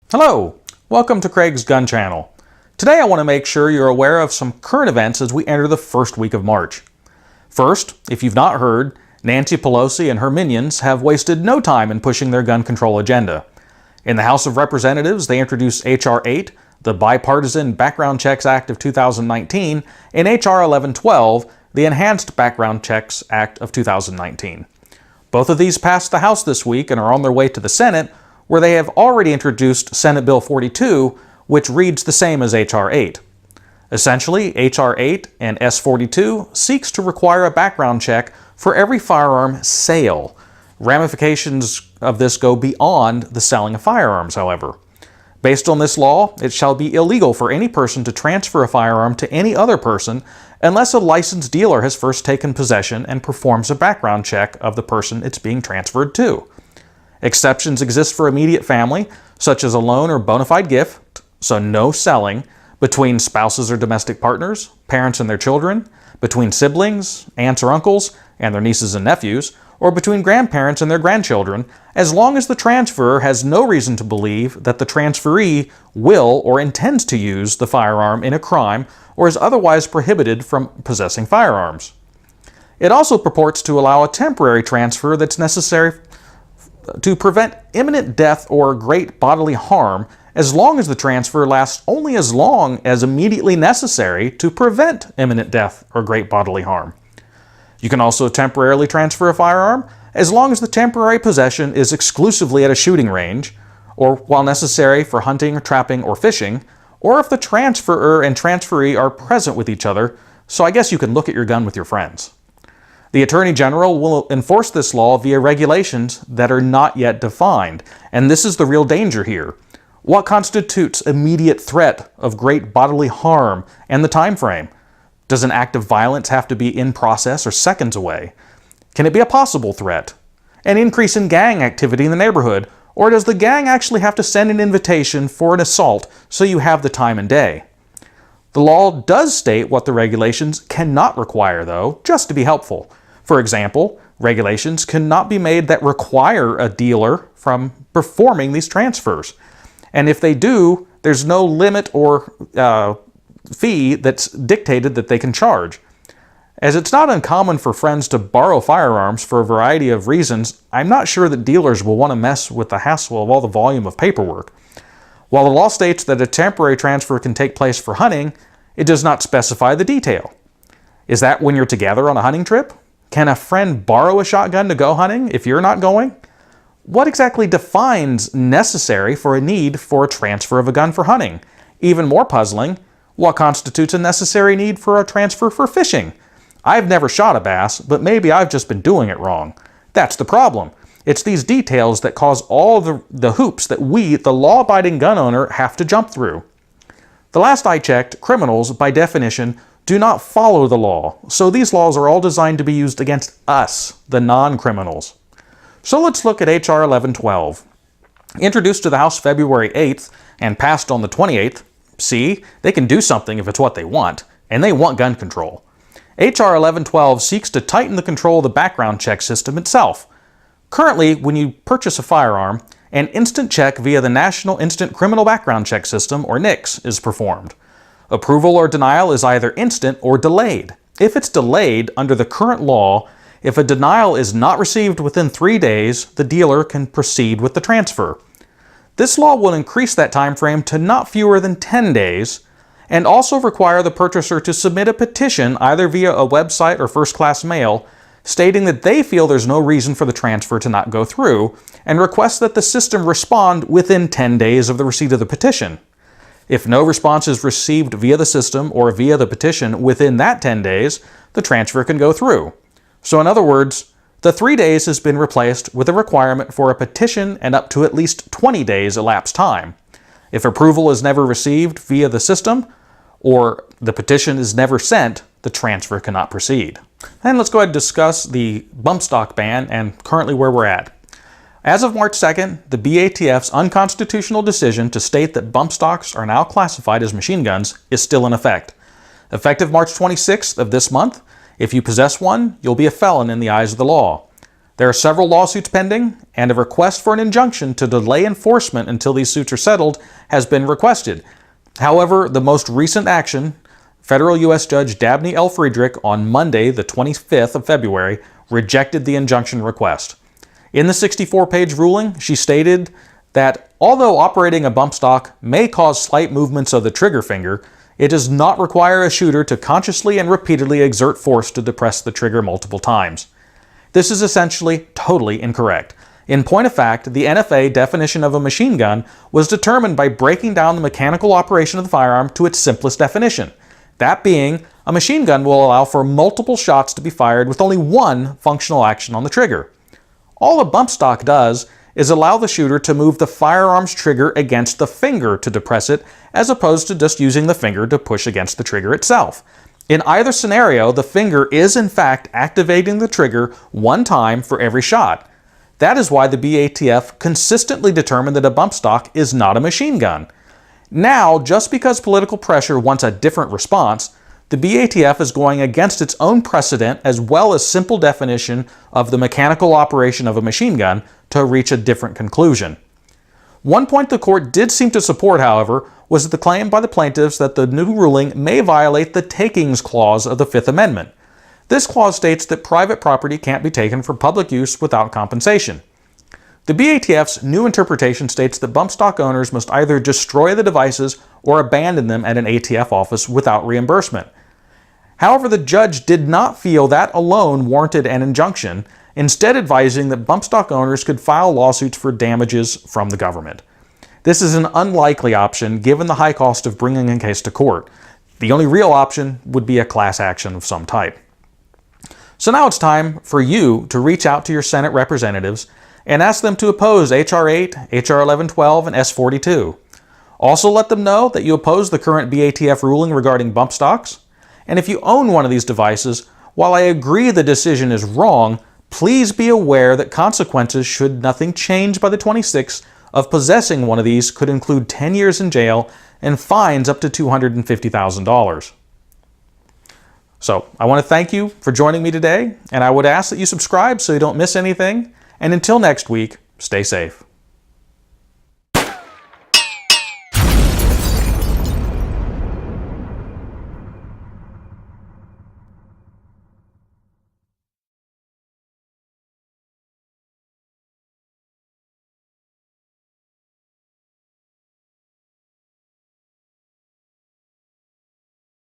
Hello, welcome to Craig's Gun Channel. Today I want to make sure you're aware of some current events as we enter the first week of March. First, if you've not heard, Nancy Pelosi and her minions have wasted no time in pushing their gun control agenda. In the House of Representatives, they introduced H.R. 8, the Bipartisan Background Checks Act of 2019, and H.R. 1112, the Enhanced Background Checks Act of 2019. Both of these passed the House this week and are on their way to the Senate, where they have already introduced Senate Bill 42, which reads the same as H.R. 8. Essentially, H.R. 8 and S-42 seeks to require a background check for every firearm sale. Ramifications of this go beyond the selling of firearms, however. Based on this law, it shall be illegal for any person to transfer a firearm to any other person unless a licensed dealer has first taken possession and performs a background check of the person it's being transferred to. Exceptions exist for immediate family, such as a loan or bona fide gift, so no selling, between spouses or domestic partners, parents and their children, between siblings, aunts or uncles, and their nieces and nephews, or between grandparents and their grandchildren, as long as the transferor has no reason to believe that the transferee will or intends to use the firearm in a crime or is otherwise prohibited from possessing firearms. It also purports to allow a temporary transfer that's necessary to prevent imminent death or great bodily harm, as long as the transfer lasts only as long as immediately necessary to prevent imminent death or great bodily harm. You can also temporarily transfer a firearm as long as the temporary possession is exclusively at a shooting range, or while necessary for hunting, trapping, or fishing, or if the transferor and transferee are present with each other, so I guess you can look at your gun with your friends. The Attorney General will enforce this law via regulations that are not yet defined, and this is the real danger here. What constitutes immediate threat of great bodily harm and the time frame? Does an act of violence have to be in process or seconds away? Can it be a possible threat? An increase in gang activity in the neighborhood, or does the gang actually have to send an invitation for an assault so you have the time and day? The law does state what the regulations cannot require, though, just to be helpful. For example, regulations cannot be made that require a dealer from performing these transfers. And if they do, there's no limit or fee that's dictated that they can charge. As it's not uncommon for friends to borrow firearms for a variety of reasons, I'm not sure that dealers will want to mess with the hassle of all the volume of paperwork. While the law states that a temporary transfer can take place for hunting, it does not specify the detail. Is that when you're together on a hunting trip? Can a friend borrow a shotgun to go hunting if you're not going? What exactly defines necessary for a need for a transfer of a gun for hunting? Even more puzzling, what constitutes a necessary need for a transfer for fishing? I've never shot a bass, but maybe I've just been doing it wrong. That's the problem. It's these details that cause all the hoops that we, the law-abiding gun owner, have to jump through. The last I checked, criminals, by definition, do not follow the law, so these laws are all designed to be used against us, the non-criminals. So let's look at H.R. 1112. Introduced to the House February 8th and passed on the 28th, see, they can do something if it's what they want, and they want gun control. H.R. 1112 seeks to tighten the control of the background check system itself. Currently, when you purchase a firearm, an instant check via the National Instant Criminal Background Check System, or NICS, is performed. Approval or denial is either instant or delayed. If it's delayed, under the current law, if a denial is not received within 3 days, the dealer can proceed with the transfer. This law will increase that time frame to not fewer than 10 days, and also require the purchaser to submit a petition either via a website or first-class mail, stating that they feel there's no reason for the transfer to not go through, and request that the system respond within 10 days of the receipt of the petition. If no response is received via the system or via the petition within that 10 days, the transfer can go through. So in other words, the 3 days has been replaced with a requirement for a petition and up to at least 20 days elapsed time. If approval is never received via the system, or the petition is never sent, the transfer cannot proceed. And let's go ahead and discuss the bump stock ban and currently where we're at. As of March 2nd, the BATF's unconstitutional decision to state that bump stocks are now classified as machine guns is still in effect. Effective March 26th of this month, if you possess one, you'll be a felon in the eyes of the law. There are several lawsuits pending, and a request for an injunction to delay enforcement until these suits are settled has been requested. However, the most recent action, Federal U.S. Judge Dabney L. Friedrich on Monday, the 25th of February, rejected the injunction request. In the 64-page ruling, she stated that although operating a bump stock may cause slight movements of the trigger finger, it does not require a shooter to consciously and repeatedly exert force to depress the trigger multiple times. This is essentially totally incorrect. In point of fact, the NFA definition of a machine gun was determined by breaking down the mechanical operation of the firearm to its simplest definition. That being, a machine gun will allow for multiple shots to be fired with only one functional action on the trigger. All a bump stock does is allow the shooter to move the firearm's trigger against the finger to depress it, as opposed to just using the finger to push against the trigger itself. In either scenario, the finger is in fact activating the trigger one time for every shot. That is why the BATF consistently determined that a bump stock is not a machine gun. Now, just because political pressure wants a different response, the BATF is going against its own precedent as well as simple definition of the mechanical operation of a machine gun to reach a different conclusion. One point the court did seem to support, however, was the claim by the plaintiffs that the new ruling may violate the takings clause of the Fifth Amendment. This clause states that private property can't be taken for public use without compensation. The BATF's new interpretation states that bump stock owners must either destroy the devices or abandon them at an ATF office without reimbursement. However, the judge did not feel that alone warranted an injunction, instead advising that bump stock owners could file lawsuits for damages from the government. This is an unlikely option given the high cost of bringing a case to court. The only real option would be a class action of some type. So now it's time for you to reach out to your Senate representatives and ask them to oppose H.R. 8, H.R. 1112, and S-42. Also let them know that you oppose the current BATF ruling regarding bump stocks. And if you own one of these devices, while I agree the decision is wrong, please be aware that consequences, should nothing change by the 26th, of possessing one of these could include 10 years in jail and fines up to $250,000. So, I want to thank you for joining me today, and I would ask that you subscribe so you don't miss anything. And until next week, stay safe.